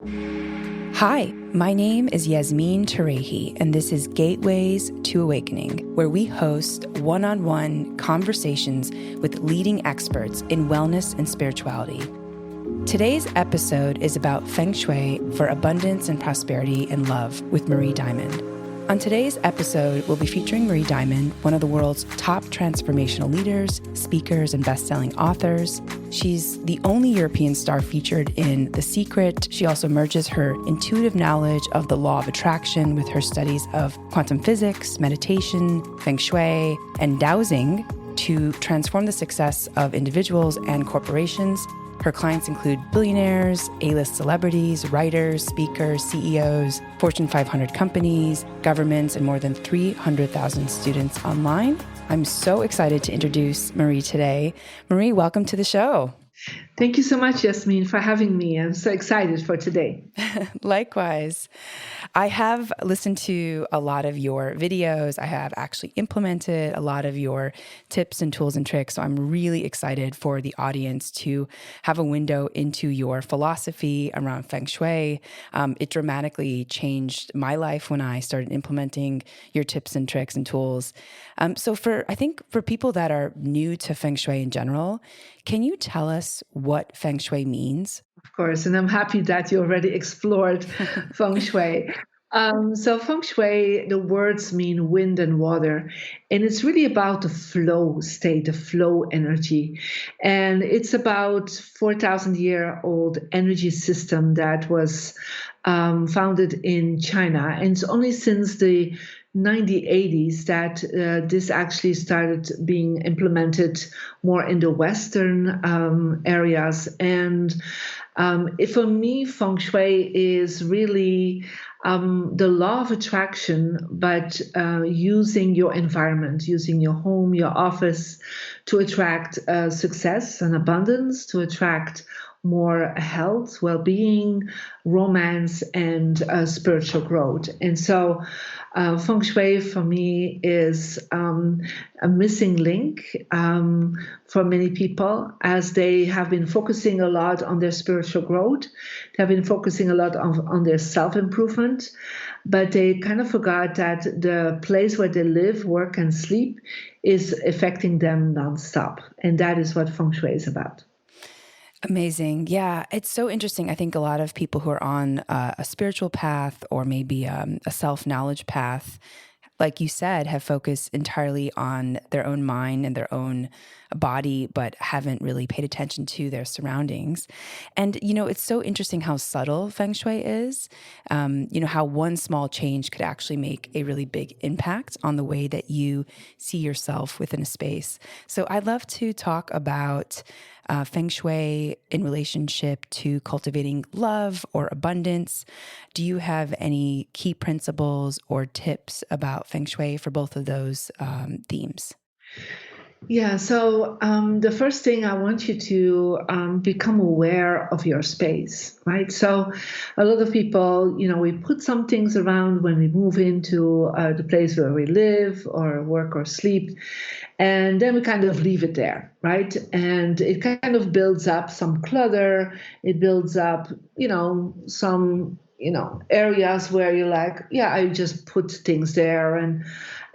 Hi, my name is Yasmin Tarehi, and this is Gateways to Awakening, where we host one-on-one conversations with leading experts in wellness and spirituality. Today's episode is about Feng Shui for abundance and prosperity and love with Marie Diamond. On today's episode, we'll be featuring Marie Diamond, one of the world's top transformational leaders, speakers, and best-selling authors. She's the only European star featured in The Secret. She also merges her intuitive knowledge of the law of attraction with her studies of quantum physics, meditation, Feng Shui, and Dowsing to transform the success of individuals and corporations. Her clients include billionaires, A-list celebrities, writers, speakers, CEOs, Fortune 500 companies, governments, and more than 300,000 students online. I'm so excited to introduce Marie today. Marie, welcome to the show. Thank you so much, Yasmin, for having me. I'm so excited for today. Likewise. I have listened to a lot of your videos. I have actually implemented a lot of your tips and tools and tricks. So I'm really excited for the audience to have a window into your philosophy around Feng Shui. It dramatically changed my life when I started implementing your tips and tricks and tools. So I think for people that are new to Feng Shui in general, can you tell us what Feng Shui means? Of course, and I'm happy that you already explored Feng Shui. So Feng Shui, the words mean wind and water, and it's really about the flow state, the flow energy. And it's about 4,000-year-old energy system that was founded in China. And it's only since the 1980s that this actually started being implemented more in the Western areas. And for me, Feng Shui is really the law of attraction, but using your environment, using your home, your office to attract success and abundance, to attract more health, well-being, romance, and spiritual growth. And so Feng Shui for me is a missing link for many people, as they have been focusing a lot on their spiritual growth. They have been focusing a lot on their self-improvement, but they kind of forgot that the place where they live, work, and sleep is affecting them nonstop. And that is what Feng Shui is about. Amazing. Yeah, it's so interesting. I think a lot of people who are on a spiritual path or maybe a self-knowledge path, like you said, have focused entirely on their own mind and their own body, but haven't really paid attention to their surroundings. And, it's so interesting how subtle Feng Shui is, how one small change could actually make a really big impact on the way that you see yourself within a space. So I'd love to talk about Feng Shui in relationship to cultivating love or abundance. Do you have any key principles or tips about Feng Shui for both of those themes? Yeah, so the first thing I want you to become aware of your space, right? So a lot of people, we put some things around when we move into the place where we live or work or sleep, and then we kind of leave it there, right? And it kind of builds up some clutter. It builds up, some areas where you're like, yeah, I just put things there, and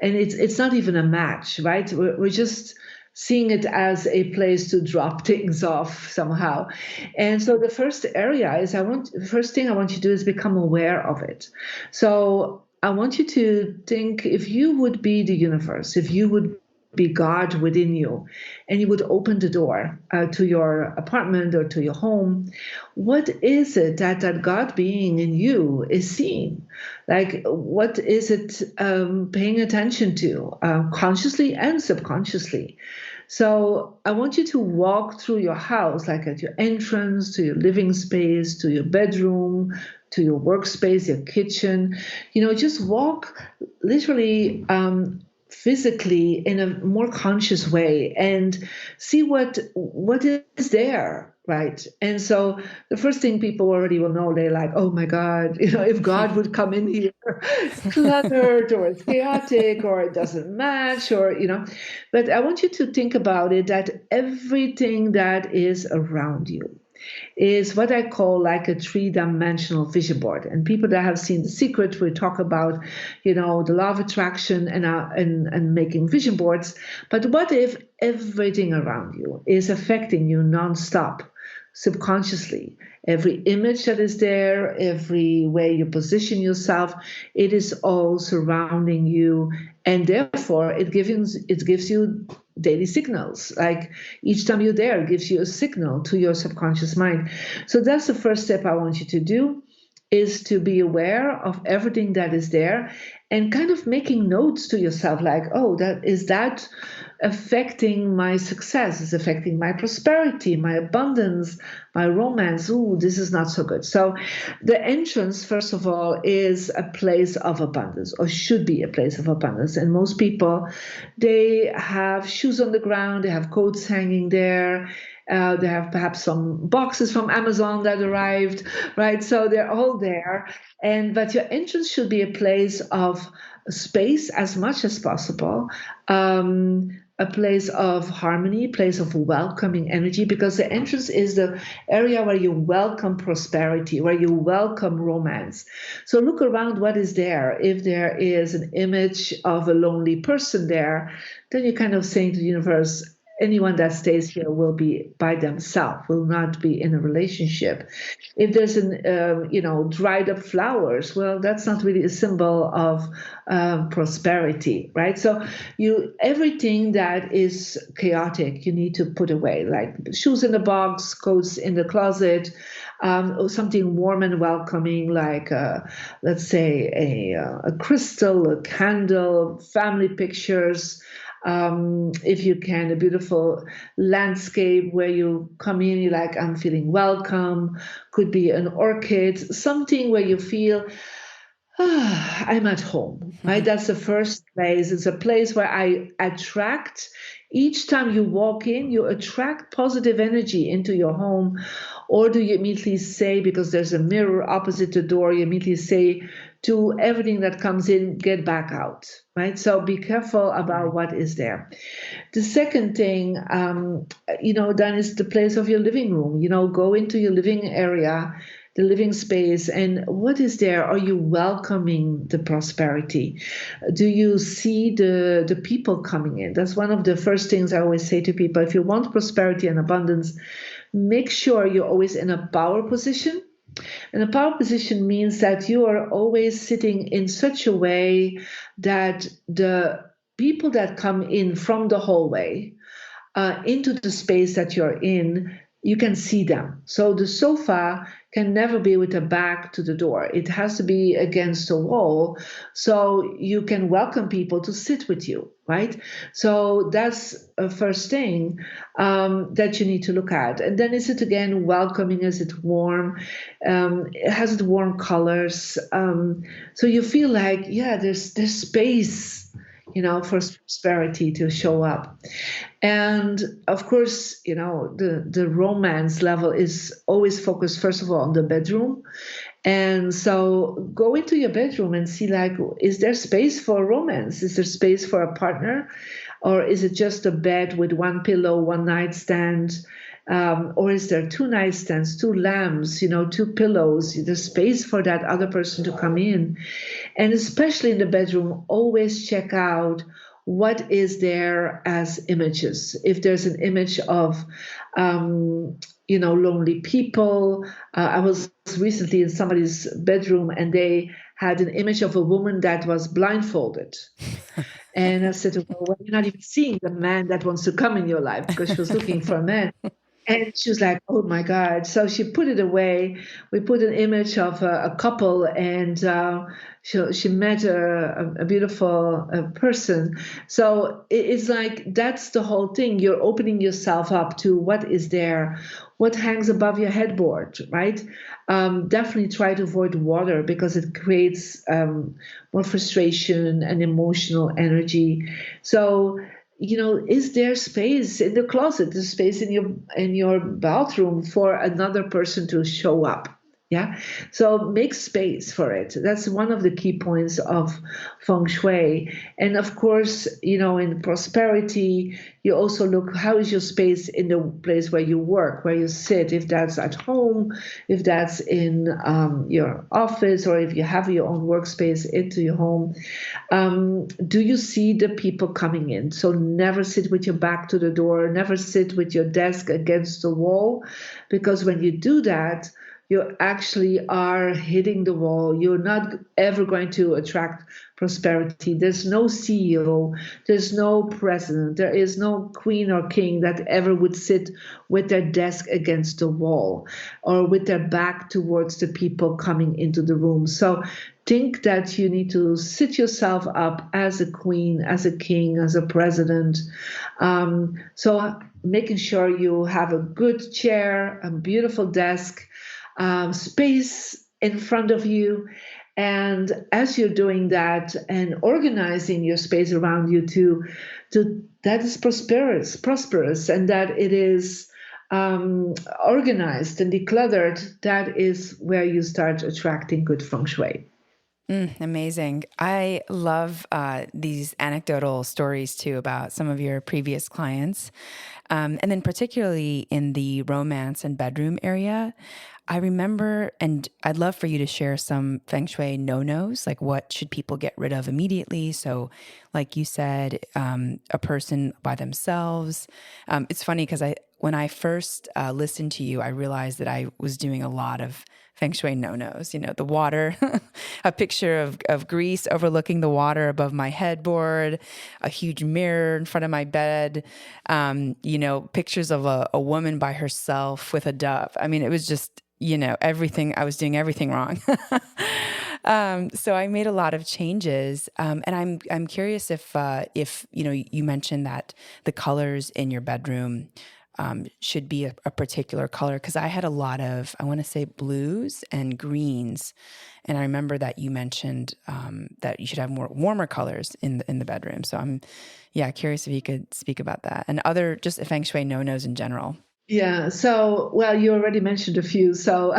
it's not even a match, right? We're just seeing it as a place to drop things off somehow. And so the first area is the first thing I want you to do is become aware of it. So I want you to think, if you would be the universe, if you would be God within you, and you would open the door to your apartment or to your home, what is it that God being in you is seeing? Like, what is it paying attention to, consciously and subconsciously? So I want you to walk through your house, like at your entrance, to your living space, to your bedroom, to your workspace, your kitchen. Just walk literally physically in a more conscious way and see what is there, right? And so the first thing people already will know, they're like, oh my God, if God would come in here, it's cluttered or it's chaotic or it doesn't match but I want you to think about it, that everything that is around you, is what I call like a three-dimensional vision board. And people that have seen The Secret, we talk about, the law of attraction and making vision boards. But what if everything around you is affecting you nonstop, subconsciously? Every image that is there, every way you position yourself, it is all surrounding you, and therefore it gives you daily signals. Like each time you're there, it gives you a signal to your subconscious mind. So that's the first step I want you to do, is to be aware of everything that is there and kind of making notes to yourself, like, oh, that affecting my success, is affecting my prosperity, my abundance, my romance. Ooh, this is not so good. So the entrance, first of all, is a place of abundance, or should be a place of abundance. And most people, they have shoes on the ground, they have coats hanging there, they have perhaps some boxes from Amazon that arrived, right? So they're all there. But your entrance should be a place of space as much as possible, a place of harmony, place of welcoming energy, because the entrance is the area where you welcome prosperity, where you welcome romance. So look around, what is there? If there is an image of a lonely person there, then you're kind of saying to the universe, anyone that stays here will be by themselves, will not be in a relationship. If there's dried up flowers, well, that's not really a symbol of prosperity, right? So everything that is chaotic, you need to put away, like shoes in the box, coats in the closet, or something warm and welcoming, like let's say a crystal, a candle, family pictures. If you can, a beautiful landscape where you come in, you're like, I'm feeling welcome. Could be an orchid, something where you feel, I'm at home, right? That's the first place. It's a place where I attract. Each time you walk in, you attract positive energy into your home. Or do you immediately say, because there's a mirror opposite the door, you immediately say to everything that comes in, get back out, right? So be careful about what is there. The second thing, then is the place of your living room. Go into your living area, the living space, and what is there? Are you welcoming the prosperity? Do you see the people coming in? That's one of the first things I always say to people. If you want prosperity and abundance, make sure you're always in a power position. And a power position means that you are always sitting in such a way that the people that come in from the hallway into the space that you're in, you can see them. So the sofa can never be with a back to the door. It has to be against a wall so you can welcome people to sit with you, right? So that's a first thing that you need to look at. And then is it again welcoming? Is it warm? Has it warm colors? So you feel like, yeah, there's space, for prosperity to show up. And of course, the romance level is always focused, first of all, on the bedroom. And so go into your bedroom and see, like, is there space for romance? Is there space for a partner? Or is it just a bed with one pillow, one nightstand? Or is there two nightstands, two lamps, two pillows? There's space for that other person to come in. And especially in the bedroom, always check out what is there as images. If there's an image of, lonely people. I was recently in somebody's bedroom and they had an image of a woman that was blindfolded. And I said to her, well, you're not even seeing the man that wants to come in your life, because she was looking for a man. And she was like, oh my God. So she put it away. We put an image of a couple, and she met a beautiful person. So it's like, that's the whole thing. You're opening yourself up to what is there, what hangs above your headboard, right? Definitely try to avoid water because it creates more frustration and emotional energy. So, is there space in the closet, the space in your bathroom for another person to show up, Yeah. So make space for it. That's one of the key points of Feng Shui. And of course, in prosperity, you also look how is your space in the place where you work, where you sit, if that's at home, if that's in your office, or if you have your own workspace into your home. Do you see the people coming in? So never sit with your back to the door, never sit with your desk against the wall, because when you do that, you actually are hitting the wall. You're not ever going to attract prosperity. There's no CEO, there's no president, there is no queen or king that ever would sit with their desk against the wall or with their back towards the people coming into the room. So think that you need to sit yourself up as a queen, as a king, as a president. So making sure you have a good chair, a beautiful desk, space in front of you. And as you're doing that and organizing your space around you to that is prosperous, and that it is organized and decluttered, that is where you start attracting good feng shui. Amazing. I love these anecdotal stories too about some of your previous clients. And then, particularly in the romance and bedroom area, I remember, and I'd love for you to share some feng shui no-nos, like what should people get rid of immediately? So, like you said, a person by themselves. It's funny because when I first listened to you, I realized that I was doing a lot of feng shui no-nos, the water, a picture of Greece overlooking the water above my headboard, a huge mirror in front of my bed, pictures of a woman by herself with a dove. I mean, it was just, everything, I was doing everything wrong. So I made a lot of changes. And I'm curious if you mentioned that the colors in your bedroom should be a particular color, because I had a lot of, I want to say, blues and greens, and I remember that you mentioned that you should have more warmer colors in the bedroom. So I'm, curious if you could speak about that and other just feng shui no-nos in general. Yeah. So, well, you already mentioned a few. So,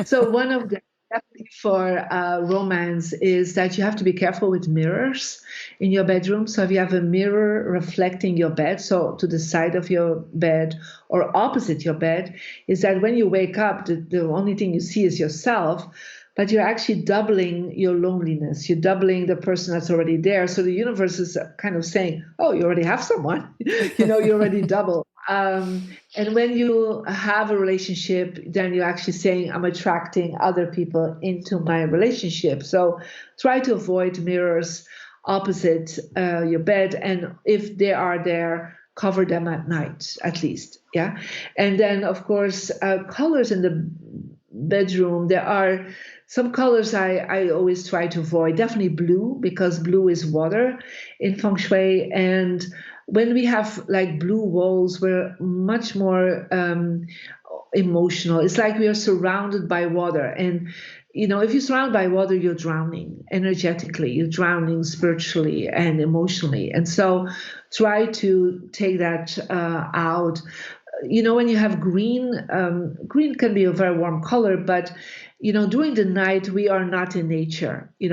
so one of the definitely for romance is that you have to be careful with mirrors in your bedroom. So, if you have a mirror reflecting your bed, so to the side of your bed or opposite your bed, is that when you wake up, the only thing you see is yourself. But you're actually doubling your loneliness. You're doubling the person that's already there. So the universe is kind of saying, "Oh, you already have someone. You already double." And when you have a relationship, then you're actually saying, I'm attracting other people into my relationship. So try to avoid mirrors opposite your bed. And if they are there, cover them at night, at least. Yeah. And then, of course, colors in the bedroom, there are some colors I always try to avoid. Definitely blue, because blue is water in feng shui. And when we have like blue walls, we're much more emotional. It's like we are surrounded by water. And, if you're surrounded by water, you're drowning energetically, you're drowning spiritually and emotionally. And so try to take that out. When you have green, green can be a very warm color, but during the night we are not in nature. We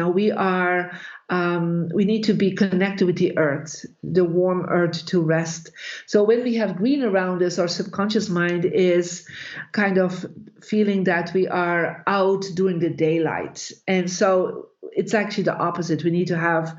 need to be connected with the earth, the warm earth, to rest. So when we have green around us, our subconscious mind is kind of feeling that we are out during the daylight, and so it's actually the opposite. We need to have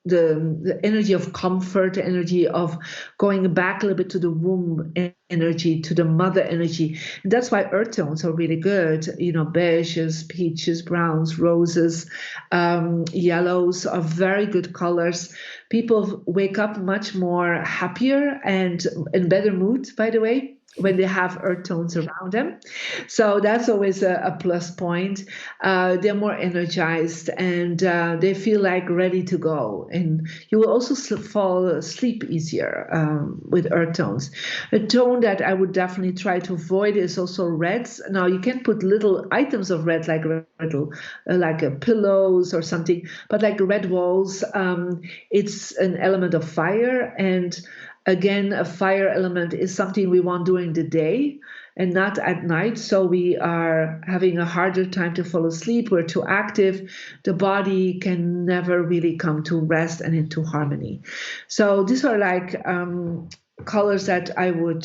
the energy of comfort, the energy of going back a little bit to the womb energy, to the mother energy. And that's why earth tones are really good. Beiges, peaches, browns, roses, yellows are very good colors. People wake up much more happier and in better mood, by the way, when they have earth tones around them. So that's always a plus point. They're more energized, and they feel like ready to go. And you will also fall asleep easier with earth tones. A tone that I would definitely try to avoid is also reds. Now, you can put little items of red, like pillows or something, but like red walls, it's an element of fire. And again, a fire element is something we want during the day. and not at night. So we are having a harder time to fall asleep. We're too active. The body can never really come to rest and into harmony. So these are like colors that I would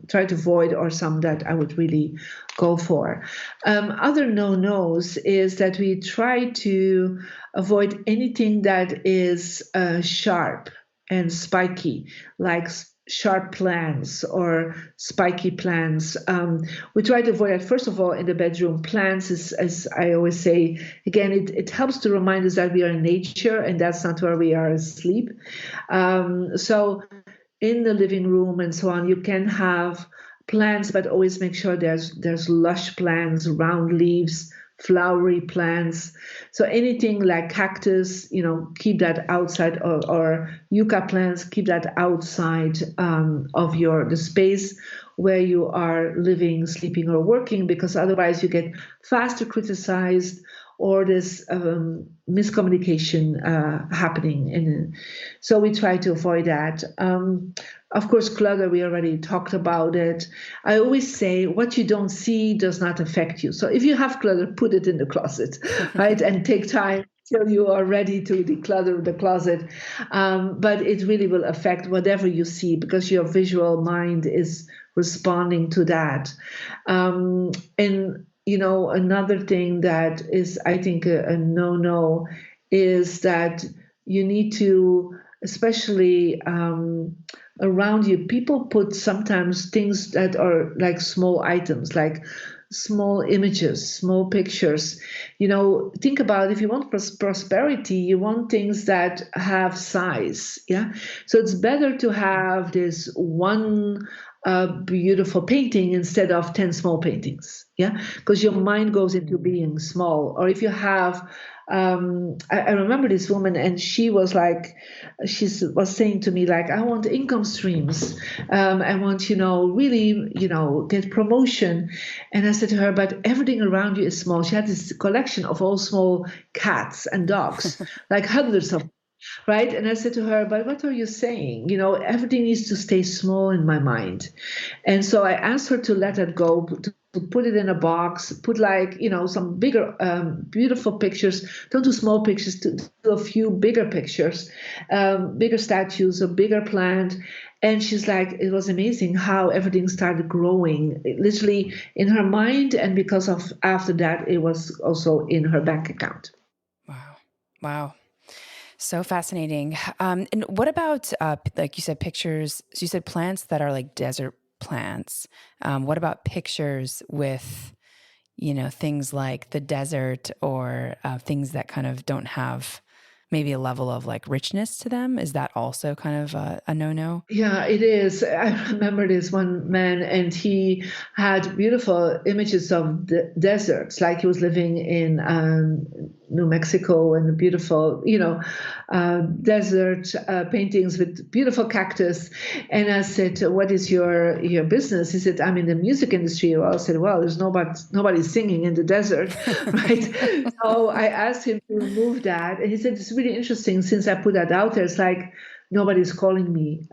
try to avoid, or some that I would really go for. Other no-nos is that we try to avoid anything that is sharp and spiky, like sharp plants or spiky plants. We try to avoid that. First of all, in the bedroom, plants is, as I always say, again, it helps to remind us that we are in nature and that's not where we are asleep. So in the living room and so on, you can have plants, but always make sure there's lush plants, round leaves, flowery plants. So anything like cactus, keep that outside, or yucca plants, keep that outside of the space where you are living, sleeping, or working, because otherwise you get faster criticized, or this miscommunication happening. And so we try to avoid that. Of course, clutter, we already talked about it. I always say what you don't see does not affect you. So if you have clutter, put it in the closet, right? And take time till you are ready to declutter the closet. But it really will affect whatever you see, because your visual mind is responding to that. And another thing that is, I think, a no-no is that you need to, especially around you, people put sometimes things that are like small items, like small images, small pictures. Think about, if you want prosperity, you want things that have size. Yeah. So it's better to have this one beautiful painting instead of 10 small paintings. Yeah. Because your mind goes into being small. Or if you have, I remember this woman, and she was saying to me, like, I want income streams. I want, really, get promotion. And I said to her, but everything around you is small. She had this collection of all small cats and dogs, like hundreds of, right? And I said to her, but what are you saying? Everything needs to stay small in my mind. And so I asked her to let it go, to put it in a box, put some bigger, beautiful pictures. Don't do small pictures, do a few bigger pictures, bigger statues, a bigger plant. And she's like, it was amazing how everything started growing, literally in her mind. And because of after that, it was also in her bank account. Wow. Wow. So fascinating. And what about, like you said, pictures? So you said plants that are like desert plants. What about pictures with, things like the desert, or things that kind of don't have maybe a level of like richness to them? Is that also kind of a no-no? Yeah, it is. I remember this one man, and he had beautiful images of the deserts, like he was living in New Mexico, and beautiful, desert paintings with beautiful cactus. And I said, "What is your business?" He said, "I'm in the music industry." Well, I said, "Well, there's nobody singing in the desert, right?" So I asked him to remove that, and he said, "It's really interesting since I put that out there. It's like nobody's calling me.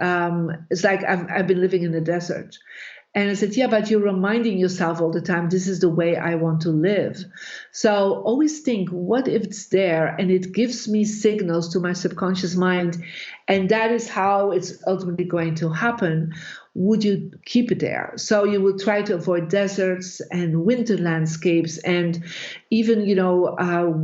It's like I've been living in the desert." And I said, yeah, but you're reminding yourself all the time, this is the way I want to live. So always think, what if it's there and it gives me signals to my subconscious mind, and that is how it's ultimately going to happen? Would you keep it there? So you will try to avoid deserts and winter landscapes, and even,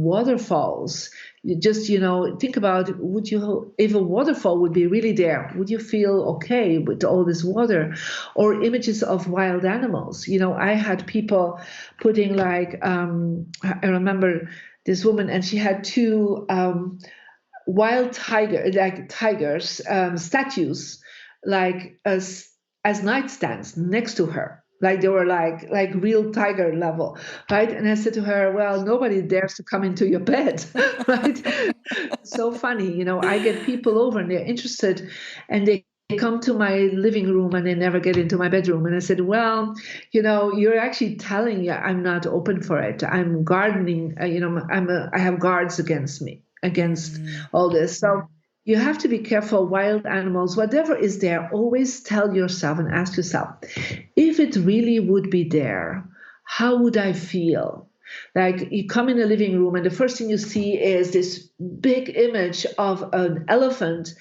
waterfalls. You just, think about, if a waterfall would be really there, would you feel okay with all this water? Or images of wild animals. I had people putting I remember this woman, and she had two wild tigers, statues, as nightstands next to her. Like they were like real tiger level, right? And I said to her, well, nobody dares to come into your bed, right? So funny, I get people over and they're interested, and they come to my living room and they never get into my bedroom. And I said, well, you're actually telling you I'm not open for it. I'm gardening, I have guards against me, against all this. So You have to be careful. Wild animals, whatever is there, always tell yourself and ask yourself, if it really would be there, how would I feel? Like you come in a living room and the first thing you see is this big image of an elephant.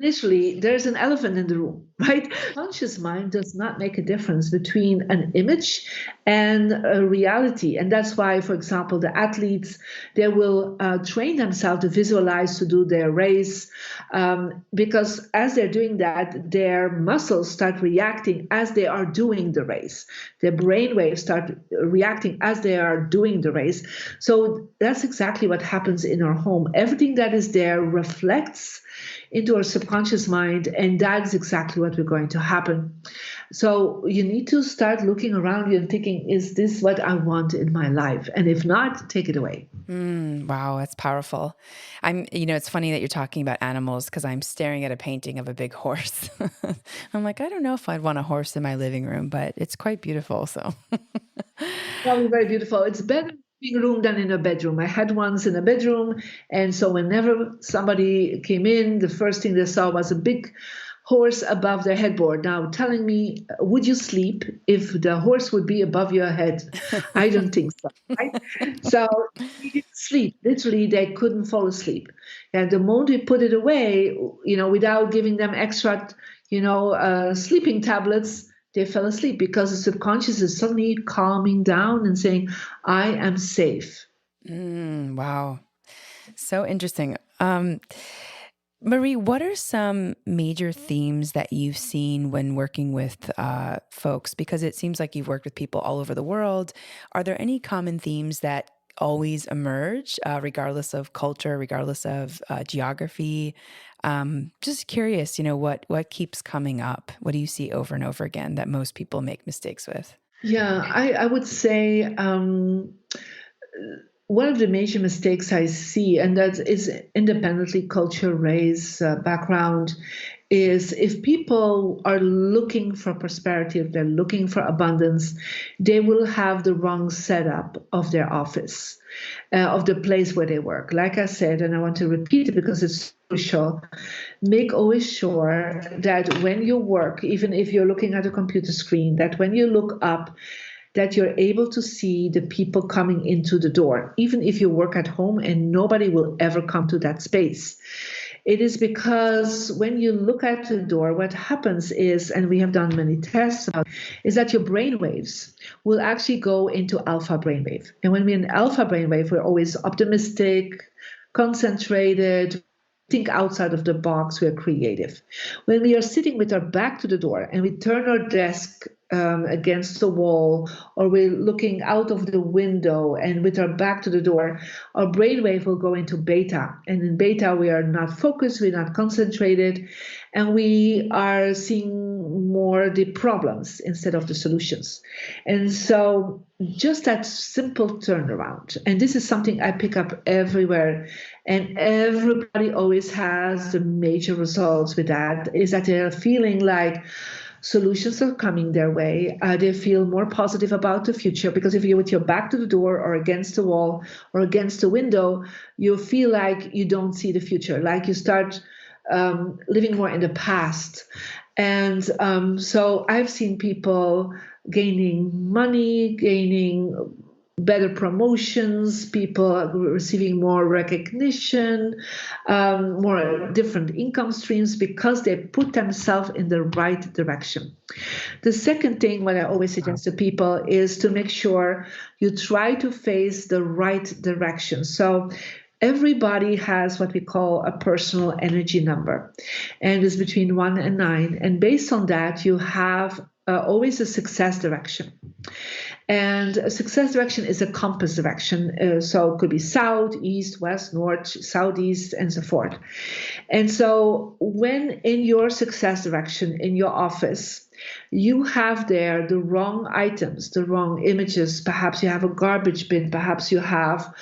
Literally, there's an elephant in the room, right? Conscious mind does not make a difference between an image and a reality. And that's why, for example, the athletes, they will train themselves to visualize to do their race, because as they're doing that, their muscles start reacting as they are doing the race. Their brain waves start reacting as they are doing the race. So that's exactly what happens in our home. Everything that is there reflects into our subconscious mind, and that is exactly what we're going to happen. So you need to start looking around you and thinking, is this what I want in my life? And if not, take it away. Wow, that's powerful. It's funny that you're talking about animals because I'm staring at a painting of a big horse. I'm like, I don't know if I'd want a horse in my living room, but it's quite beautiful. So, Probably very beautiful. It's better in a room than in a bedroom. I had ones in a bedroom, and so whenever somebody came in, the first thing they saw was a big horse above their headboard. Now, telling me, would you sleep if the horse would be above your head? I don't think so. Right? So they didn't sleep. Literally, they couldn't fall asleep. And the moment we put it away, without giving them extra, sleeping tablets, they fell asleep because the subconscious is suddenly calming down and saying, I am safe. wow. So interesting. Marie, what are some major themes that you've seen when working with folks? Because it seems like you've worked with people all over the world. Are there any common themes that always emerge, regardless of culture, regardless of geography? Just curious, what keeps coming up? What do you see over and over again that most people make mistakes with? Yeah, I would say one of the major mistakes I see, and that is independently culture, race, background, is if people are looking for prosperity, if they're looking for abundance, they will have the wrong setup of their office, of the place where they work. Like I said, and I want to repeat it because it's crucial, make always sure that when you work, even if you're looking at a computer screen, that when you look up, that you're able to see the people coming into the door, even if you work at home and nobody will ever come to that space. It is because when you look at the door, what happens is, and we have done many tests about, is that your brain waves will actually go into alpha brainwave. And when we're in alpha brainwave, we're always optimistic, concentrated, think outside of the box, we're creative. When we are sitting with our back to the door and we turn our desk against the wall, or we're looking out of the window and with our back to the door, our brainwave will go into beta. And in beta, we are not focused, we're not concentrated, and we are seeing more the problems instead of the solutions. And so just that simple turnaround, and this is something I pick up everywhere, and everybody always has the major results with that, is that they're feeling like solutions are coming their way. They feel more positive about the future, because if you're with your back to the door or against the wall or against the window, you feel like you don't see the future, like you start living more in the past. And so I've seen people gaining money, gaining better promotions, people receiving more recognition, more different income streams, because they put themselves in the right direction. The second thing, what I always suggest to people, is to make sure you try to face the right direction. So everybody has what we call a personal energy number, and it's between 1 and 9. And based on that, you have always a success direction. And a success direction is a compass direction. So it could be south, east, west, north, southeast, and so forth. And so when in your success direction in your office, you have there the wrong items, the wrong images, perhaps you have a garbage bin, perhaps you have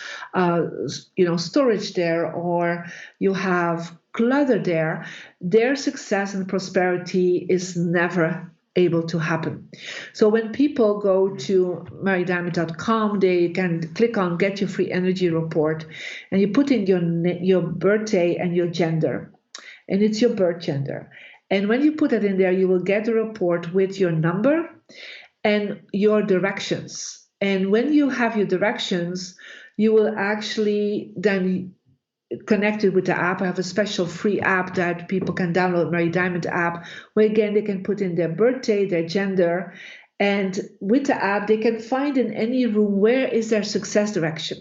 storage there, or you have clutter there, their success and prosperity is never able to happen. So when people go to mariediamond.com, they can click on Get Your Free Energy Report, and you put in your birthday and your gender. and it's your birth gender. And when you put it in there, you will get a report with your number and your directions. And when you have your directions, you will actually then connected with the app. I have a special free app that people can download, Mary Diamond app, where again they can put in their birthday, their gender, and with the app they can find in any room where is their success direction.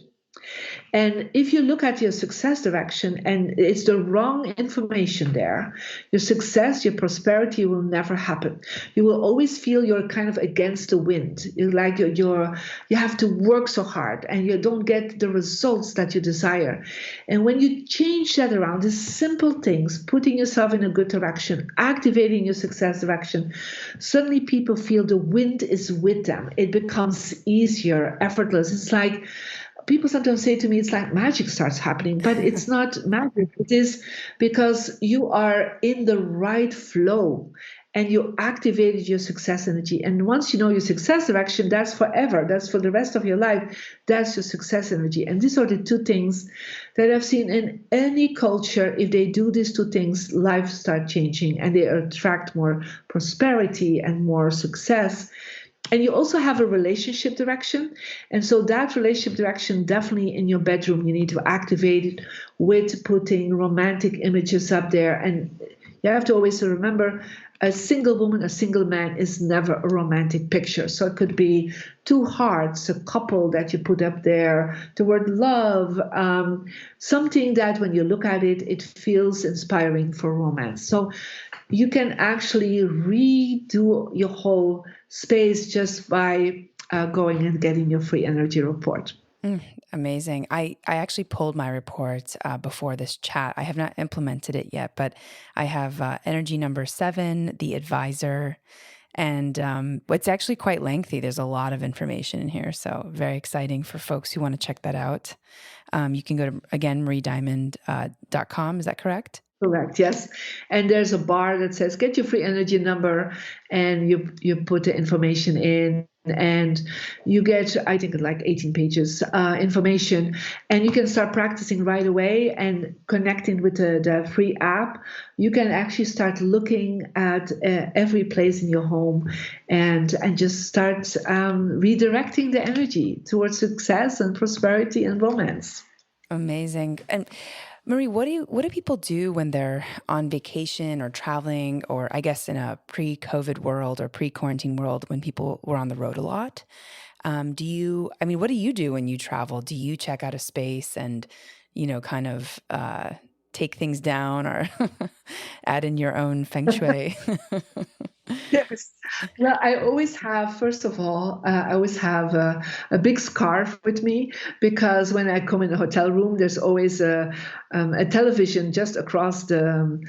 And if you look at your success direction and it's the wrong information there, your success, your prosperity will never happen. You will always feel you're kind of against the wind. You're like you have to work so hard and you don't get the results that you desire. And when you change that around, the simple things, putting yourself in a good direction, activating your success direction, suddenly people feel the wind is with them. It becomes easier, effortless. It's like people sometimes say to me, it's like magic starts happening, but it's not magic. It is because you are in the right flow and you activated your success energy. And once you know your success direction, that's forever. That's for the rest of your life. That's your success energy. And these are the two things that I've seen in any culture. If they do these two things, life start changing and they attract more prosperity and more success. And you also have a relationship direction. And so that relationship direction, definitely in your bedroom, you need to activate it with putting romantic images up there. And you have to always remember a single woman, a single man is never a romantic picture. So it could be two hearts, a couple that you put up there, the word love, something that when you look at it, it feels inspiring for romance. So you can actually redo your whole space just by going and getting your free energy report. Amazing. I actually pulled my report before this chat. I have not implemented it yet, but I have energy number 7, the advisor, and it's actually quite lengthy. There's a lot of information in here, so very exciting for folks who want to check that out. You can go to, again, mariediamond.com. Is that correct? Correct, yes. And there's a bar that says get your free energy number, and you put the information in, and you get, I think, like 18 pages information, and you can start practicing right away and connecting with the free app. You can actually start looking at every place in your home and just start redirecting the energy towards success and prosperity and romance. Amazing. And Marie, what do people do when they're on vacation or traveling, or I guess in a pre-COVID world or pre-quarantine world when people were on the road a lot? What do you do when you travel? Do you check out a space and, kind of take things down or add in your own Feng Shui? Yes. Well, I always have, first of all, I always have a big scarf with me because when I come in a hotel room, there's always a television just across the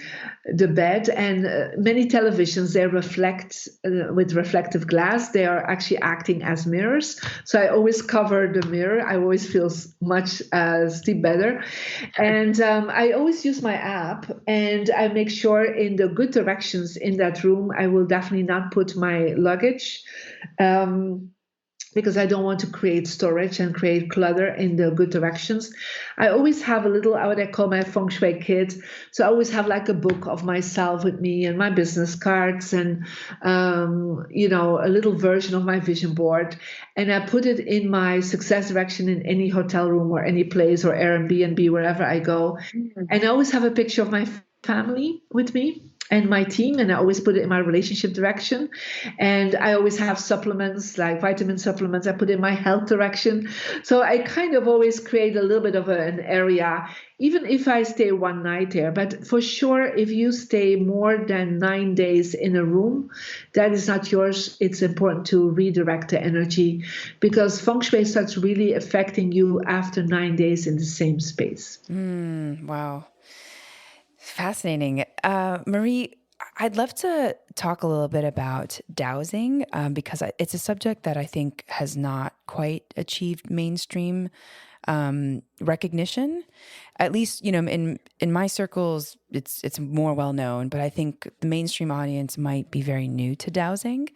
bed, and many televisions, they reflect with reflective glass. They are actually acting as mirrors. So I always cover the mirror. I always feel much sleep better. And I always use my app, and I make sure in the good directions in that room, I will definitely not put my luggage. Because I don't want to create storage and create clutter in the good directions. I always have a little, what I call my Feng Shui kit. So I always have like a book of myself with me and my business cards and, a little version of my vision board. And I put it in my success direction in any hotel room or any place or Airbnb, wherever I go. Mm-hmm. And I always have a picture of my family with me and my team, and I always put it in my relationship direction. And I always have supplements like vitamin supplements. I put in my health direction. So I kind of always create a little bit of an area, even if I stay one night there. But for sure, if you stay more than 9 days in a room, that is not yours. It's important to redirect the energy because Feng Shui starts really affecting you after 9 days in the same space. Wow. Fascinating. Marie, I'd love to talk a little bit about dowsing because it's a subject that I think has not quite achieved mainstream recognition. At least, in my circles, it's more well known, but I think the mainstream audience might be very new to dowsing.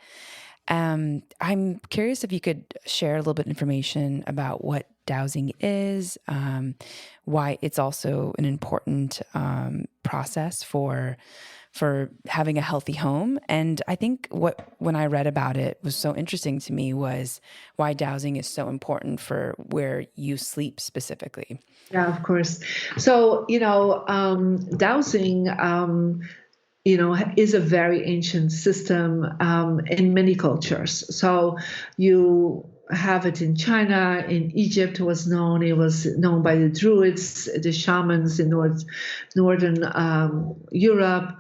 I'm curious if you could share a little bit of information about what dowsing is, why it's also an important process for having a healthy home. And I think when I read about it was so interesting to me was why dowsing is so important for where you sleep specifically. Yeah, of course. So, dowsing, is a very ancient system in many cultures. So you have it in China, in Egypt. It was known by the Druids, the shamans in northern Europe.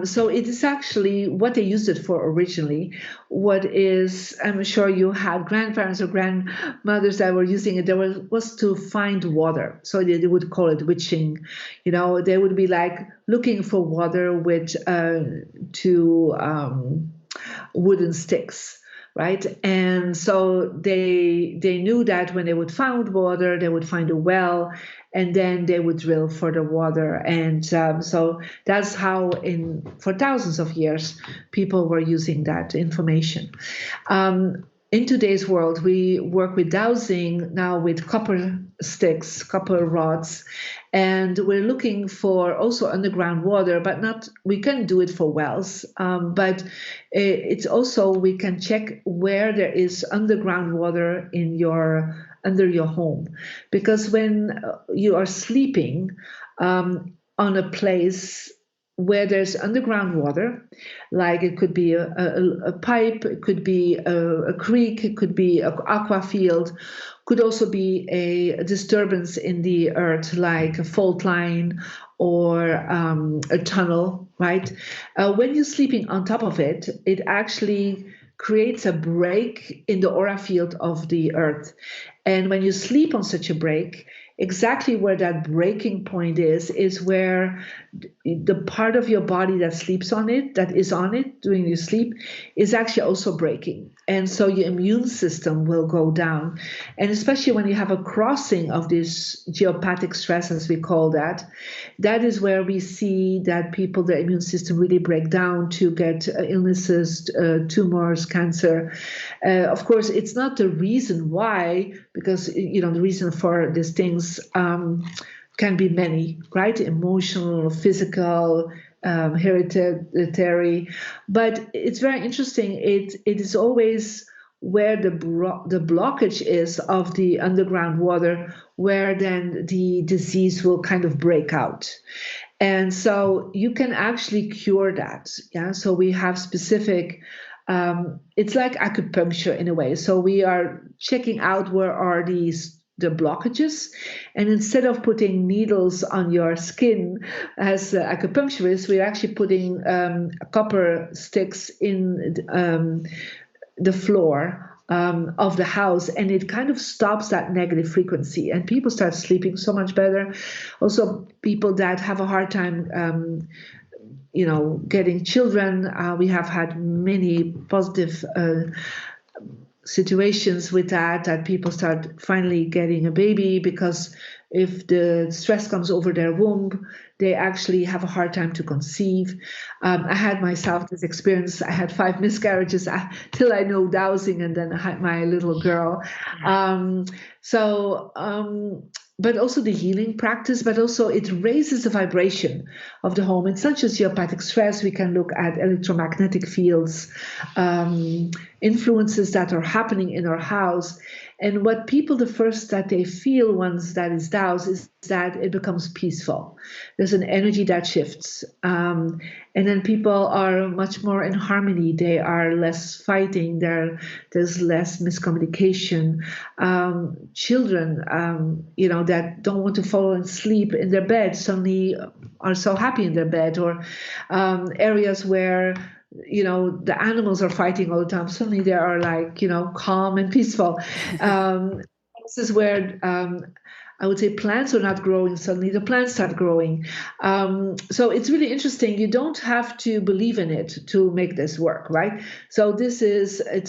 So it is actually what they used it for originally. What is, I'm sure you had grandparents or grandmothers that were using it. Was to find water. So they would call it witching. They would be like looking for water with two wooden sticks, right? And so they knew that when they would find water, they would find a well, and then they would drill for the water. And so that's how, for thousands of years, people were using that information. In today's world, we work with dowsing now with copper sticks, copper rods, and we're looking for also underground water, but we can do it for wells, but it's also, we can check where there is underground water under your home. Because when you are sleeping on a place where there's underground water, like it could be a pipe, it could be a creek, it could be an aqua field, could also be a disturbance in the earth, like a fault line or a tunnel, right? When you're sleeping on top of it, it actually creates a break in the aura field of the earth. And when you sleep on such a break, exactly where that breaking point is where the part of your body that is on it during your sleep, is actually also breaking. And so your immune system will go down. And especially when you have a crossing of this geopathic stress, as we call that is where we see that the immune system really break down to get illnesses, tumors, cancer. Of course, it's not the reason why, because the reason for these things can be many, right? Emotional, physical, hereditary. But it's very interesting. It is always where the blockage is of the underground water, where then the disease will kind of break out. And so you can actually cure that. Yeah. So we have specific, it's like acupuncture in a way. So we are checking out where are the blockages, and instead of putting needles on your skin as acupuncturists, we're actually putting copper sticks in the floor of the house, and it kind of stops that negative frequency, and people start sleeping so much better. Also, people that have a hard time getting children, we have had many positive situations with that people start finally getting a baby, because if the stress comes over their womb, they actually have a hard time to conceive. I had myself this experience. I had 5 miscarriages till I know dowsing, and then I had my little girl. But also the healing practice, but also it raises the vibration of the home. It's not just geopathic stress. We can look at electromagnetic fields, influences that are happening in our house. And what people, the first that they feel once that is doused, is that it becomes peaceful. There's an energy that shifts. And then people are much more in harmony. They are less fighting. There's less miscommunication. Children, that don't want to fall asleep in their bed suddenly are so happy in their bed, or areas where the animals are fighting all the time, suddenly they are like calm and peaceful. This is where I would say plants are not growing, suddenly the plants start growing. So it's really interesting. You don't have to believe in it to make this work, right? So it's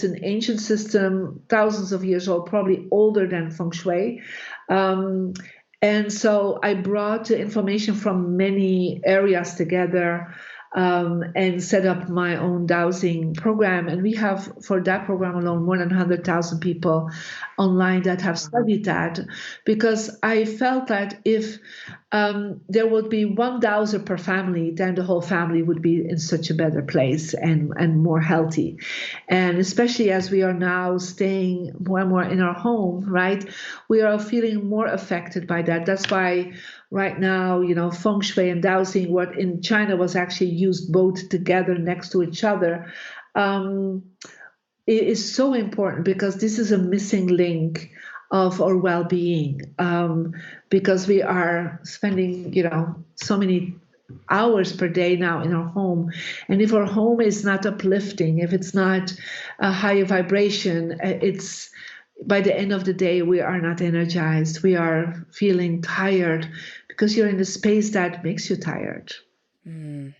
an ancient system, thousands of years old, probably older than Feng Shui. And so I brought the information from many areas together. and set up my own dowsing program. And we have, for that program alone, more than 100,000 people online that have studied that, because I felt that if there would be one dowser per family, then the whole family would be in such a better place and more healthy. And especially as we are now staying more and more in our home, right, we are feeling more affected by that. That's why right now, Feng Shui and Dowsing, what in China was actually used both together next to each other, um, it is so important, because this is a missing link of our well-being, because we are spending, so many hours per day now in our home. And if our home is not uplifting, if it's not a higher vibration, it's by the end of the day, we are not energized. We are feeling tired because you're in a space that makes you tired. Mm.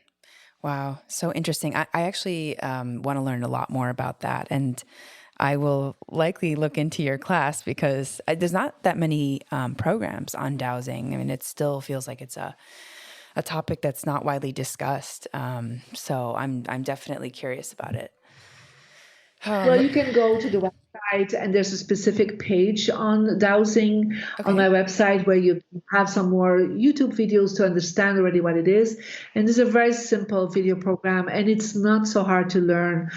Wow. So interesting. I actually want to learn a lot more about that. And I will likely look into your class, because there's not that many programs on dowsing. I mean, it still feels like it's a topic that's not widely discussed. So I'm definitely curious about it. Well, you can go to the website, and there's a specific page on dowsing on my Okay. website where you have some more YouTube videos to understand already what it is. And it's a very simple video program, and it's not so hard to learn.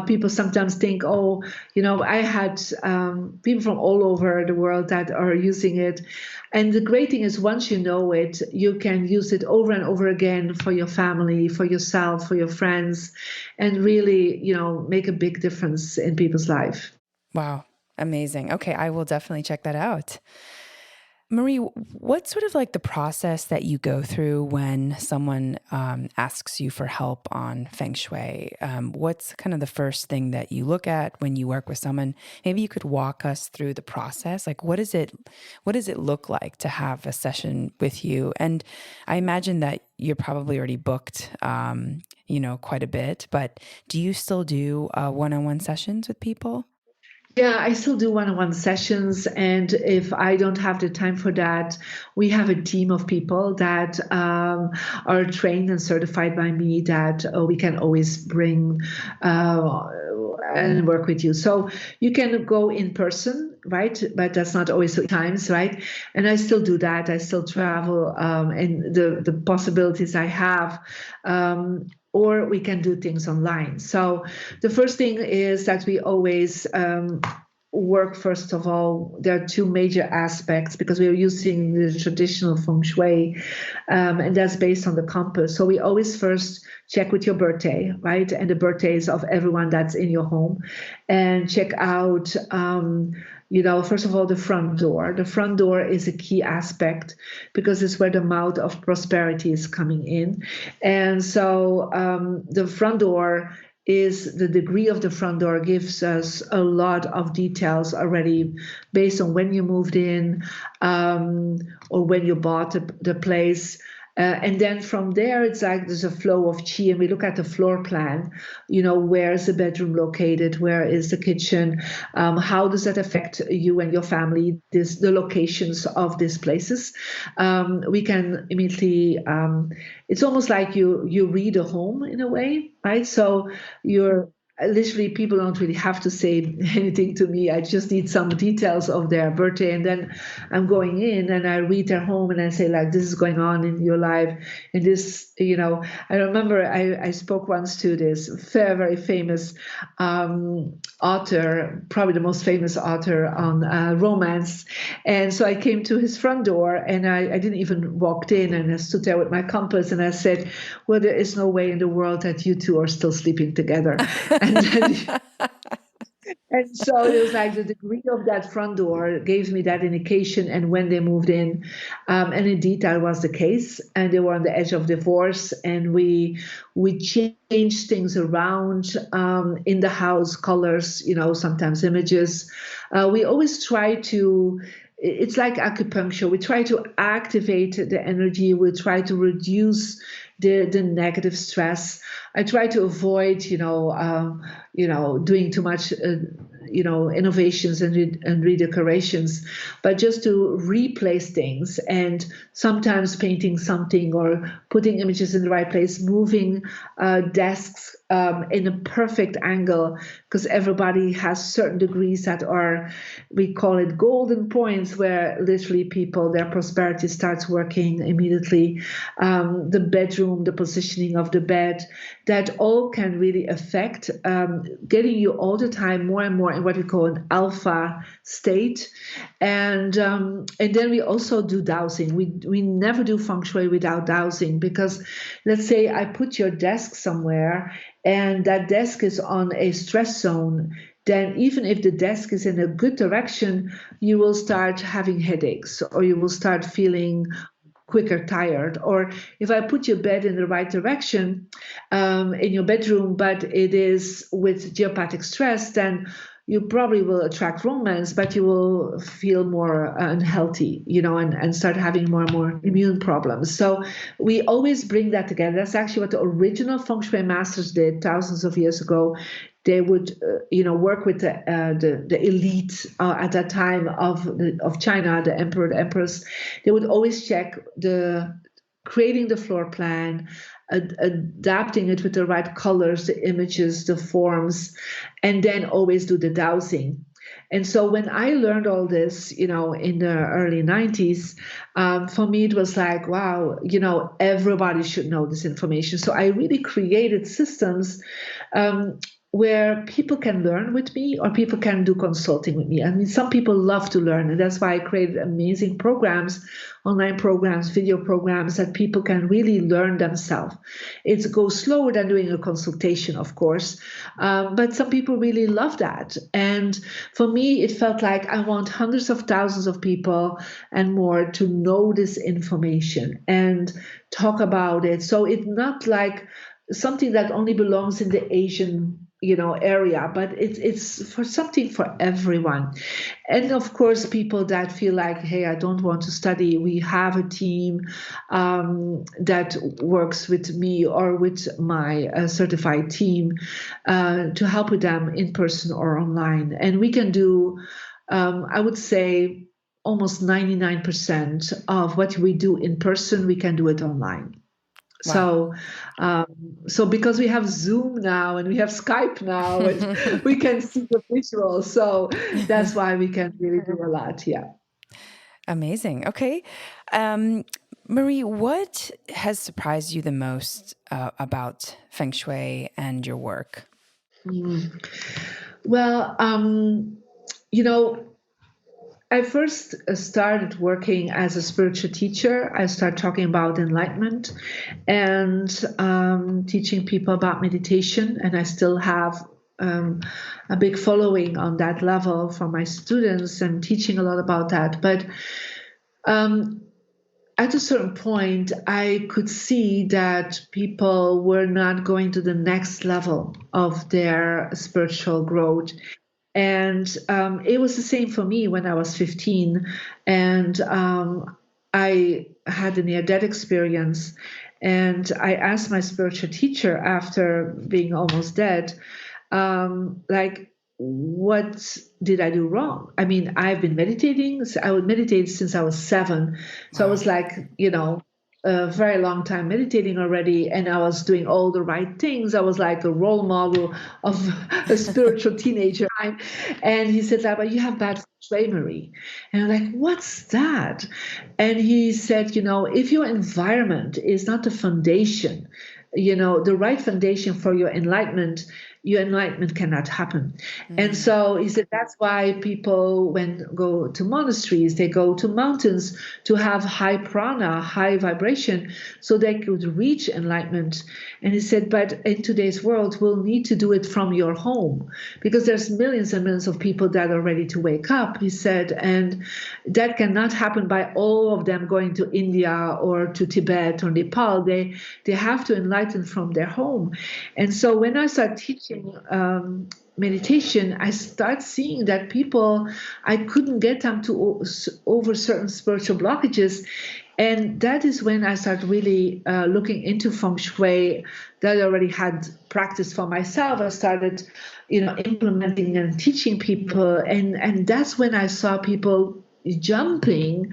People sometimes think, oh, I had people from all over the world that are using it. And the great thing is, once you know it, you can use it over and over again for your family, for yourself, for your friends, and really, make a big difference in people's life. Wow. Amazing. Okay. I will definitely check that out. Marie, what's sort of like the process that you go through when someone asks you for help on Feng Shui? What's kind of the first thing that you look at when you work with someone? Maybe you could walk us through the process. Like, what does it look like to have a session with you? And I imagine that you're probably already booked, quite a bit. But do you still do one-on-one sessions with people? Yeah, I still do one-on-one sessions, and if I don't have the time for that, we have a team of people that are trained and certified by me that we can always bring and work with you. So you can go in person, right? But that's not always the times, right? And I still do that. I still travel, and the possibilities I have. Or we can do things online. So the first thing is that we always work, first of all, there are two major aspects, because we are using the traditional feng shui, and that's based on the compass. So we always first check with your birthday, right? And the birthdays of everyone that's in your home, and check out, first of all, the front door. The front door is a key aspect, because it's where the mouth of prosperity is coming in. And so the front door is the degree of the front door gives us a lot of details already based on when you moved in, or when you bought the place. And then from there, it's like there's a flow of chi, and we look at the floor plan. Where is the bedroom located? Where is the kitchen? How does that affect you and your family? The locations of these places. We can immediately. It's almost like you read a home in a way, right? So you're literally, people don't really have to say anything to me. I just need some details of their birthday, and then I'm going in and I read their home, and I say, like, this is going on in your life, and this, I remember I spoke once to this very, very famous author, probably the most famous author on romance. And so I came to his front door, and I didn't even walk in, and I stood there with my compass, and I said, well, there is no way in the world that you two are still sleeping together. And then, and so it was like the degree of that front door gave me that indication, and when they moved in, and indeed that was the case, and they were on the edge of divorce, and we changed things around in the house, colors, sometimes images. We always try to. It's like acupuncture. We try to activate the energy. We try to reduce the negative stress. I try to avoid, doing too much, innovations and redecorations, but just to replace things, and sometimes painting something or putting images in the right place, moving desks in a perfect angle, because everybody has certain degrees that are, we call it golden points, where literally people, their prosperity starts working immediately. The bedroom, the positioning of the bed, that all can really affect getting you all the time more and more in what we call an alpha state. And then we also do dowsing. We never do feng shui without dowsing, because let's say I put your desk somewhere and that desk is on a stress zone, then even if the desk is in a good direction, you will start having headaches, or you will start feeling quicker tired. Or if I put your bed in the right direction in your bedroom, but it is with geopathic stress, then you probably will attract romance, but you will feel more unhealthy, and start having more and more immune problems. So we always bring that together. That's actually what the original feng shui masters did thousands of years ago. They would, work with the elite at that time of China, the emperor, the empress. They would always check creating the floor plan, adapting it with the right colors, the images, the forms, and then always do the dowsing. And so when I learned all this, in the early 90s, for me, it was like, wow, everybody should know this information. So I really created systems where people can learn with me, or people can do consulting with me. I mean, some people love to learn, and that's why I created amazing programs, online programs, video programs that people can really learn themselves. It goes slower than doing a consultation, of course, but some people really love that. And for me, it felt like I want hundreds of thousands of people and more to know this information and talk about it. So it's not like something that only belongs in the Asian area, but it's for something for everyone. And of course, people that feel like, hey, I don't want to study, we have a team that works with me or with my certified team to help with them in person or online. And we can do, I would say, almost 99% of what we do in person, we can do it online. Wow. So because we have Zoom now and we have Skype now, and we can see the visuals, so that's why we can really do a lot. Yeah. Amazing. Okay. Marie, what has surprised you the most about Feng Shui and your work? Well, you know, I first started working as a spiritual teacher. I started talking about enlightenment and teaching people about meditation, and I still have a big following on that level for my students and teaching a lot about that. But at a certain point, I could see that people were not going to the next level of their spiritual growth. And it was the same for me when I was 15. And I had a near death experience. And I asked my spiritual teacher after being almost dead, like, what did I do wrong? I mean, I've been meditating. I would meditate since I was 7. So I Wow. was like, a very long time meditating already, and I was doing all the right things. I was like a role model of a spiritual teenager. And he said, like, but you have bad feng shui, Marie. And I'm like, what's that? And he said, if your environment is not the foundation, the right foundation for your enlightenment cannot happen. And so he said that's why people, when go to monasteries, they go to mountains to have high prana, high vibration, so they could reach enlightenment. And he said, but in today's world, we'll need to do it from your home, because there's millions and millions of people that are ready to wake up, he said, and that cannot happen by all of them going to India or to Tibet or Nepal. They have to enlighten from their home. And so when I started teaching meditation, I start seeing that people, I couldn't get them to over certain spiritual blockages. And that is when I started really looking into Feng Shui that I already had practiced for myself. I started, implementing and teaching people. And that's when I saw people jumping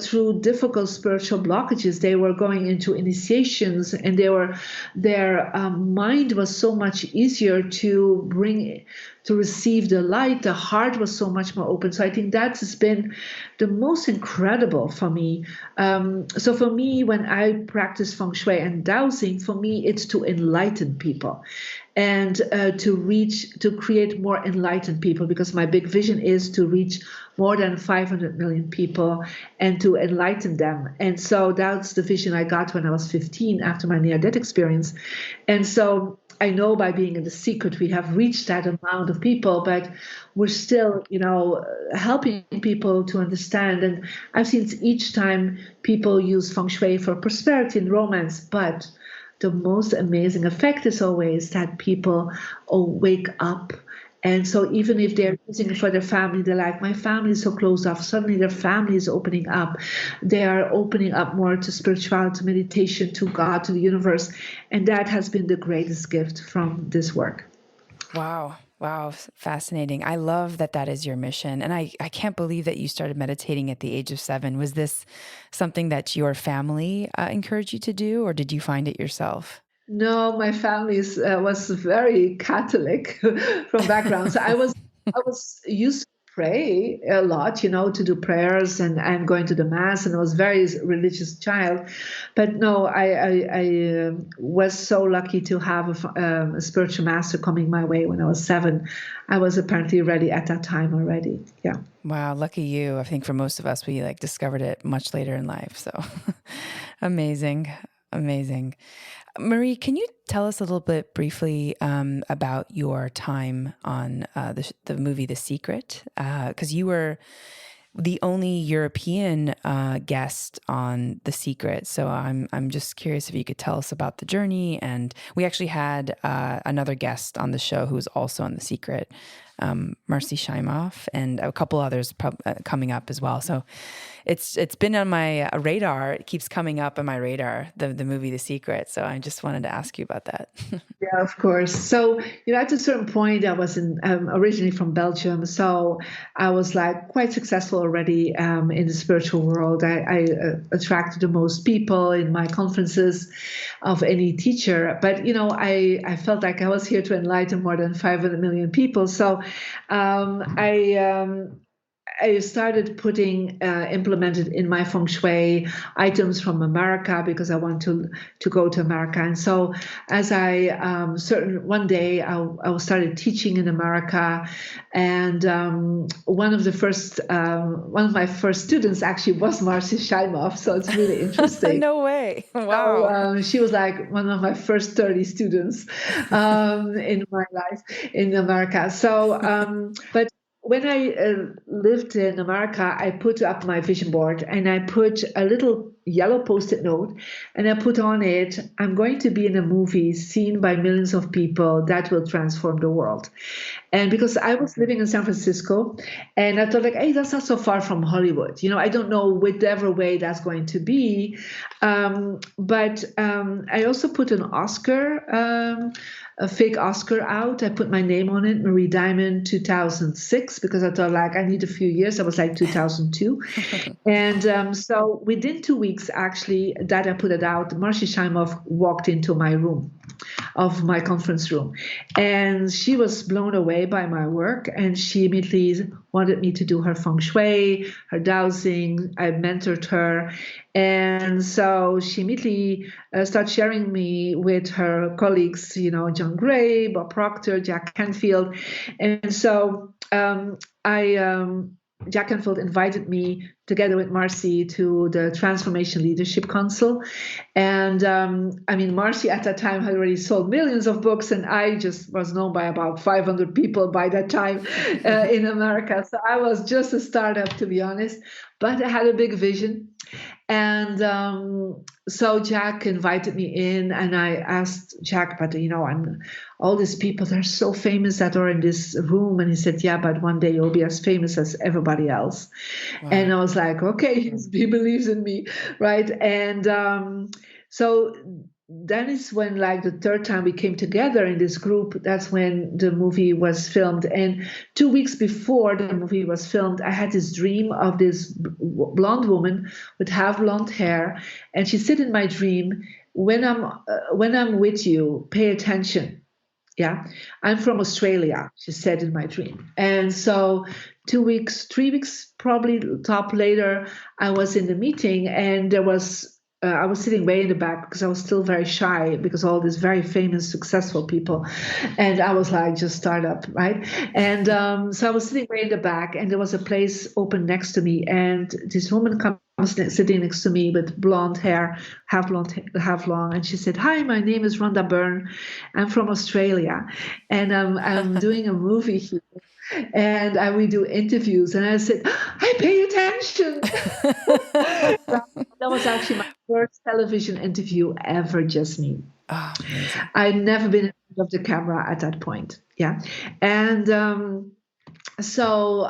through difficult spiritual blockages. They were going into initiations, and their mind was so much easier to receive the light. The heart was so much more open. So I think that has been the most incredible for me. So for me, when I practice Feng Shui and Dowsing, for me, it's to enlighten people and to create more enlightened people, because my big vision is to reach more than 500 million people and to enlighten them. And so that's the vision I got when I was 15 after my near-death experience. And so I know by being in the secret, we have reached that amount of people, but we're still, helping people to understand. And I've seen each time people use Feng Shui for prosperity and romance, but the most amazing effect is always that people wake up. And so even if they're using it for their family, they're like, my family is so closed off. Suddenly their family is opening up. They are opening up more to spirituality, to meditation, to God, to the universe. And that has been the greatest gift from this work. Wow. Wow. Fascinating. I love that that is your mission. And I can't believe that you started meditating at the age of 7. Was this something that your family encouraged you to do, or did you find it yourself? No, my family was very Catholic from background. So I was used to pray a lot, to do prayers and going to the mass, and I was a very religious child. But no, I was so lucky to have a spiritual master coming my way when I was 7. I was apparently ready at that time already. Yeah. Wow, lucky you. I think for most of us, we discovered it much later in life. So amazing, amazing. Marie, can you tell us a little bit briefly about your time on the movie The Secret? Because you were the only European guest on The Secret. So I'm just curious if you could tell us about the journey. And we actually had another guest on the show who was also on The Secret, Marcy Shimoff, and a couple others coming up as well. So it's been on my radar. It keeps coming up on my radar, the movie The Secret. So I just wanted to ask you about that. Yeah, of course. So, at a certain point, I was originally from Belgium. So I was like quite successful already in the spiritual world. I attracted the most people in my conferences of any teacher. But, I felt like I was here to enlighten more than 500 million people. So I started implemented in my Feng Shui items from America, because I want to go to America. And so as one day I started teaching in America, and one of my first students actually was Marcy Shimoff. So it's really interesting. No way. Wow. So she was like one of my first 30 students in my life in America. So, but when I lived in America, I put up my vision board, and I put a little yellow post-it note, and I put on it, I'm going to be in a movie seen by millions of people that will transform the world. And because I was living in San Francisco, and I thought like, hey, that's not so far from Hollywood. I don't know whichever way that's going to be. But I also put a fake Oscar out. I put my name on it, Marie Diamond 2006, because I thought like I need a few years. I was like 2002. And so within 2 weeks, actually, that I put it out, Marcy Shimoff walked into my room, of my conference room. And she was blown away by my work, and she immediately wanted me to do her Feng Shui, her Dowsing. I mentored her. And so she immediately started sharing me with her colleagues, John Gray, Bob Proctor, Jack Canfield. And so Jack Canfield invited me together with Marcy to the Transformation Leadership Council. And Marcy at that time had already sold millions of books, and I just was known by about 500 people by that time in America. So I was just a startup, to be honest, but I had a big vision. And so Jack invited me in, and I asked Jack, but I'm all these people, they're so famous that are in this room. And he said, yeah, but one day you'll be as famous as everybody else. Wow. And I was like, okay, he believes in me, right? And so that is when, like, the third time we came together in this group, that's when the movie was filmed. And 2 weeks before the movie was filmed, I had this dream of this blonde woman with half blonde hair, and she said in my dream, when I'm with you, pay attention. Yeah, I'm from Australia, she said in my dream. And so 2 weeks, 3 weeks, probably top later, I was in the meeting, and I was sitting way in the back because I was still very shy because all these very famous, successful people. And I was like, just start up, right? And so I was sitting way in the back, and there was a place open next to me. And this woman comes sitting next to me with blonde hair, half blonde, half long. And she said, hi, my name is Rhonda Byrne. I'm from Australia, and I'm doing a movie here, and we do interviews. And I said, I pay attention. That was actually my first television interview ever, just me. Oh, amazing. I'd never been in front of the camera at that point. Yeah. And so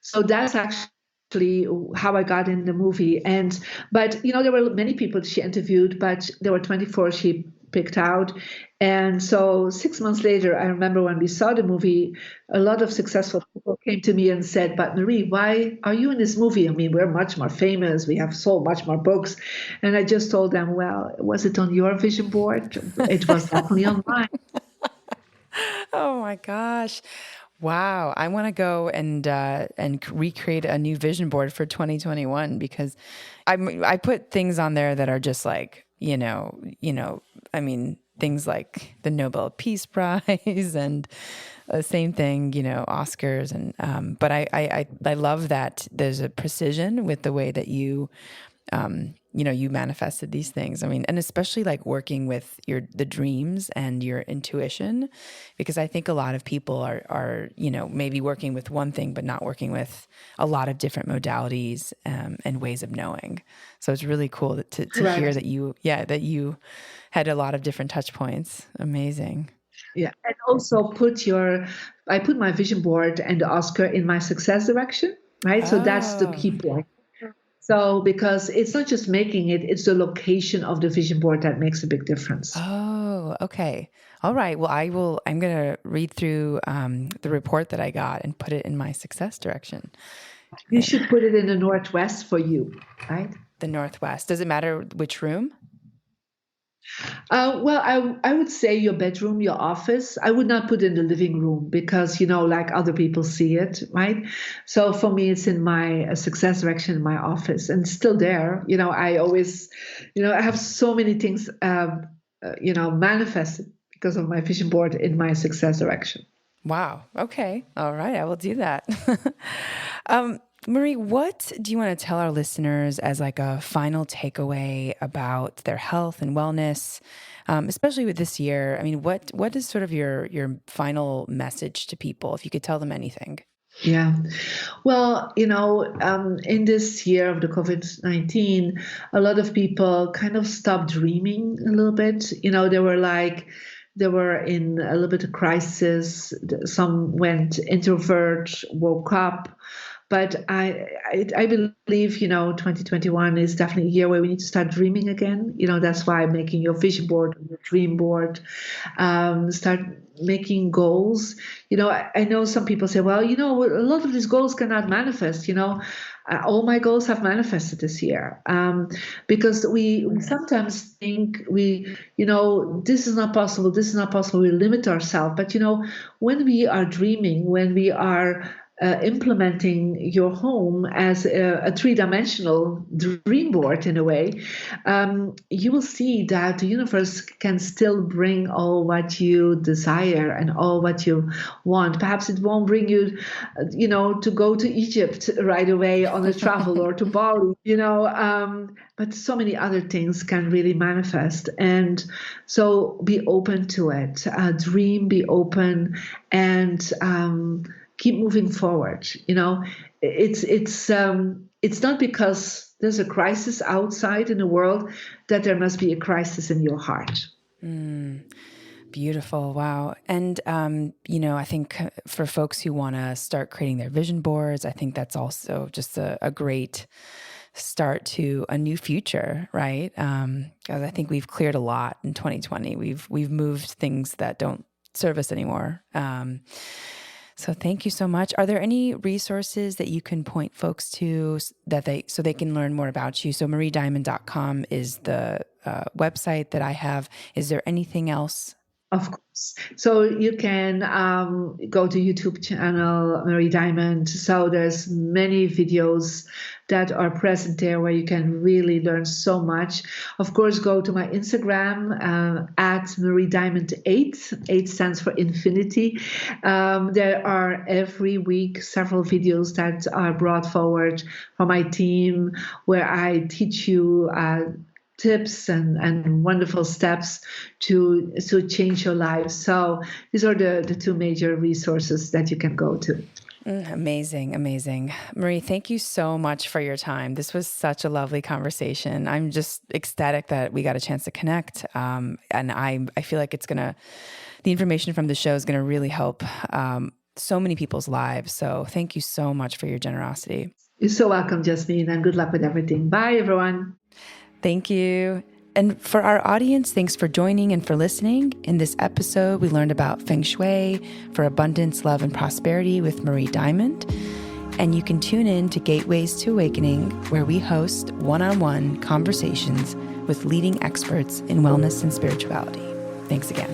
so that's actually how I got in the movie. And but there were many people she interviewed, but there were 24 she picked out. And so 6 months later, I remember when we saw the movie, a lot of successful people came to me and said, but Marie, why are you in this movie? I mean, we're much more famous, we have so much more books. And I just told them, well, was it on your vision board? It was definitely on mine. Oh my gosh. Wow. I want to go and recreate a new vision board for 2021 because I put things on there that are just like, I mean, things like the Nobel Peace Prize and the same thing, Oscars. And, but I love that there's a precision with the way that you you manifested these things. I mean, and especially like working with the dreams and your intuition, because I think a lot of people are maybe working with one thing, but not working with a lot of different modalities and ways of knowing. So it's really cool to hear that you had a lot of different touch points. Amazing. Yeah. And also I put my vision board and the Oscar in my success direction, right? So that's the Oh. key point. So, because it's not just making it, it's the location of the vision board that makes a big difference. Oh, okay. All right. Well, I'm going to read through the report that I got and put it in my success direction. You should put it in the Northwest for you, right? The Northwest. Does it matter which room? Well, I would say your bedroom, your office. I would not put in the living room because, like other people see it, right? So for me, it's in my success direction in my office and still there. I always, I have so many things, manifested because of my vision board in my success direction. Wow. Okay. All right. I will do that. Marie, what do you want to tell our listeners as like a final takeaway about their health and wellness, especially with this year? I mean, what is sort of your final message to people, if you could tell them anything? Yeah. Well, in this year of the COVID-19, a lot of people kind of stopped dreaming a little bit. They were in a little bit of crisis. Some went introvert, woke up. But I believe, 2021 is definitely a year where we need to start dreaming again. That's why making your vision board, your dream board, start making goals. I know some people say, well, a lot of these goals cannot manifest. All my goals have manifested this year because we sometimes think this is not possible, this is not possible. We limit ourselves. But, when we are dreaming, when we are implementing your home as a three-dimensional dream board in a way, you will see that the universe can still bring all what you desire and all what you want. Perhaps it won't bring you, to go to Egypt right away on a travel or to Bali, but so many other things can really manifest. And so be open to it, dream, be open, and keep moving forward. It's not because there's a crisis outside in the world, that there must be a crisis in your heart. Beautiful. Wow. And, I think for folks who want to start creating their vision boards, I think that's also just a great start to a new future, right? 'Cause I think we've cleared a lot in 2020. We've moved things that don't serve us anymore. So thank you so much. Are there any resources that you can point folks to so they can learn more about you? So mariediamond.com is the website that I have. Is there anything else? Of course. So you can go to YouTube channel Marie Diamond. So there's many videos that are present there where you can really learn so much. Of course, go to my Instagram at Marie Diamond 8. 8 stands for infinity. There are every week several videos that are brought forward from my team where I teach you tips and wonderful steps to change your life. So these are the two major resources that you can go to. Amazing, amazing. Marie, thank you so much for your time. This was such a lovely conversation. I'm just ecstatic that we got a chance to connect. And I feel like the information from the show is going to really help so many people's lives. So thank you so much for your generosity. You're so welcome, Jasmine, and good luck with everything. Bye, everyone. Thank you. And for our audience, thanks for joining and for listening. In this episode, we learned about Feng Shui for abundance, love, and prosperity with Marie Diamond. And you can tune in to Gateways to Awakening, where we host one-on-one conversations with leading experts in wellness and spirituality. Thanks again.